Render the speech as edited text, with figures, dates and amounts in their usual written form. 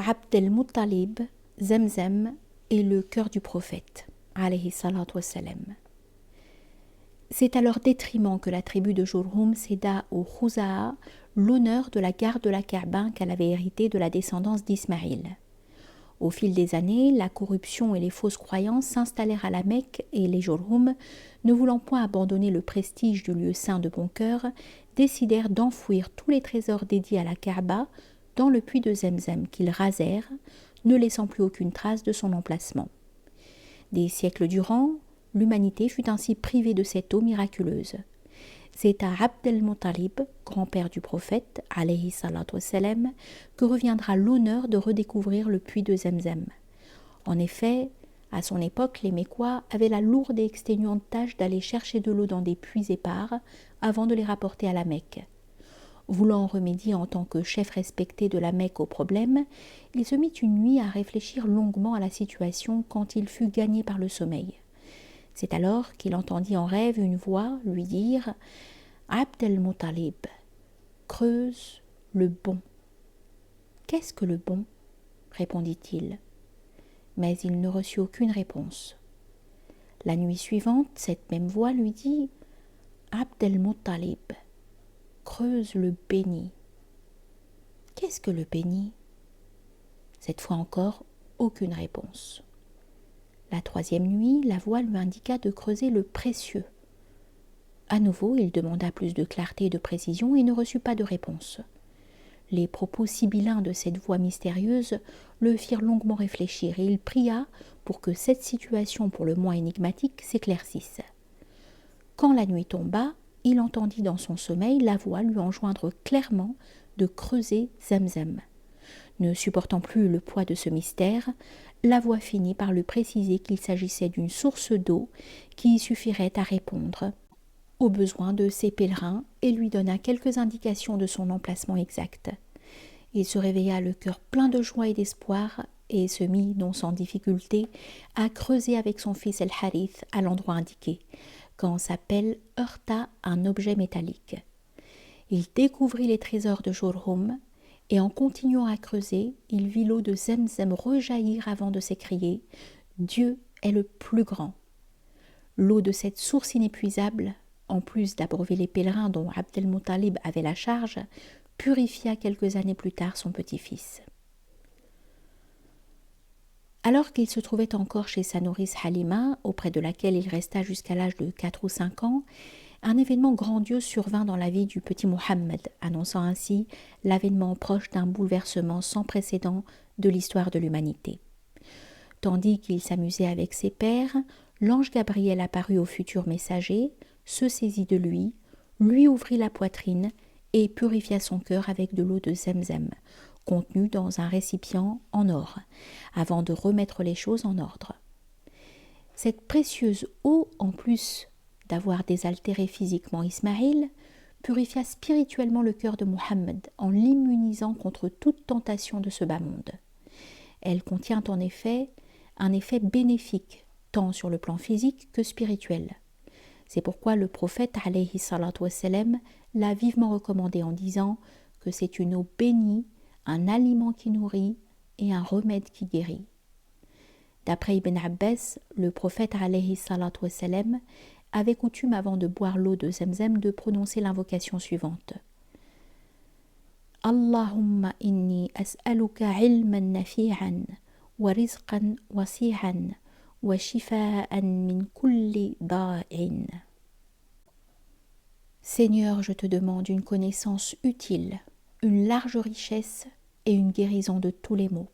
Abd el-Muttalib, Zamzam et le cœur du prophète, alayhi salatu wassalam. C'est à leur détriment que la tribu de Jurhum céda aux Khuza'a l'honneur de la garde de la Kaaba qu'elle avait hérité de la descendance d'Ismaïl. Au fil des années, la corruption et les fausses croyances s'installèrent à la Mecque et les Jurhum, ne voulant point abandonner le prestige du lieu saint de bon cœur, décidèrent d'enfouir tous les trésors dédiés à la Kaaba dans le puits de Zemzem qu'ils rasèrent, ne laissant plus aucune trace de son emplacement. Des siècles durant, l'humanité fut ainsi privée de cette eau miraculeuse. C'est à Abd el-Muttalib, grand-père du prophète, alayhi salatu wassalam, que reviendra l'honneur de redécouvrir le puits de Zemzem. En effet, à son époque, les Mécois avaient la lourde et exténuante tâche d'aller chercher de l'eau dans des puits épars avant de les rapporter à la Mecque. Voulant remédier en tant que chef respecté de la Mecque au problème, il se mit une nuit à réfléchir longuement à la situation quand il fut gagné par le sommeil. C'est alors qu'il entendit en rêve une voix lui dire « Abd el-Muttalib, creuse le bon. » « Qu'est-ce que le bon ?» répondit-il. Mais il ne reçut aucune réponse. La nuit suivante, cette même voix lui dit « Abd el-Muttalib, creuse le béni. » « Qu'est-ce que le béni ?» Cette fois encore, aucune réponse. La troisième nuit, la voix lui indiqua de creuser le précieux. À nouveau, il demanda plus de clarté et de précision et ne reçut pas de réponse. Les propos sibyllins de cette voix mystérieuse le firent longuement réfléchir et il pria pour que cette situation pour le moins énigmatique s'éclaircisse. Quand la nuit tomba, il entendit dans son sommeil la voix lui enjoindre clairement de creuser Zamzam. Ne supportant plus le poids de ce mystère, la voix finit par lui préciser qu'il s'agissait d'une source d'eau qui suffirait à répondre aux besoins de ses pèlerins et lui donna quelques indications de son emplacement exact. Il se réveilla le cœur plein de joie et d'espoir et se mit, non sans difficulté, à creuser avec son fils El-Harith à l'endroit indiqué, quand sa pelle heurta un objet métallique. Il découvrit les trésors de Jurhum et en continuant à creuser, il vit l'eau de Zemzem rejaillir avant de s'écrier « Dieu est le plus grand ». L'eau de cette source inépuisable, en plus d'abreuver les pèlerins dont Abd el-Muttalib avait la charge, purifia quelques années plus tard son petit-fils. Alors qu'il se trouvait encore chez sa nourrice Halima, auprès de laquelle il resta jusqu'à l'âge de 4 ou 5 ans, un événement grandiose survint dans la vie du petit Mohammed, annonçant ainsi l'avènement proche d'un bouleversement sans précédent de l'histoire de l'humanité. Tandis qu'il s'amusait avec ses pères, l'ange Gabriel apparut au futur messager, se saisit de lui, lui ouvrit la poitrine et purifia son cœur avec de l'eau de Zemzem, contenue dans un récipient en or, avant de remettre les choses en ordre. Cette précieuse eau, en plus d'avoir désaltéré physiquement Ismaïl, purifia spirituellement le cœur de Mohammed en l'immunisant contre toute tentation de ce bas monde. Elle contient en effet un effet bénéfique, tant sur le plan physique que spirituel. C'est pourquoi le prophète alayhi salatu wassalam l'a vivement recommandé en disant que c'est une eau bénie, un aliment qui nourrit et un remède qui guérit. D'après Ibn Abbas, le prophète alayhi salatu wassalam avait coutume avant de boire l'eau de Zemzem de prononcer l'invocation suivante. Allahumma inni as'aluka ilman nafi'an wa rizqan wasi'an wa shifa'an min kulli da'in. Seigneur, je te demande une connaissance utile, une large richesse et une guérison de tous les maux.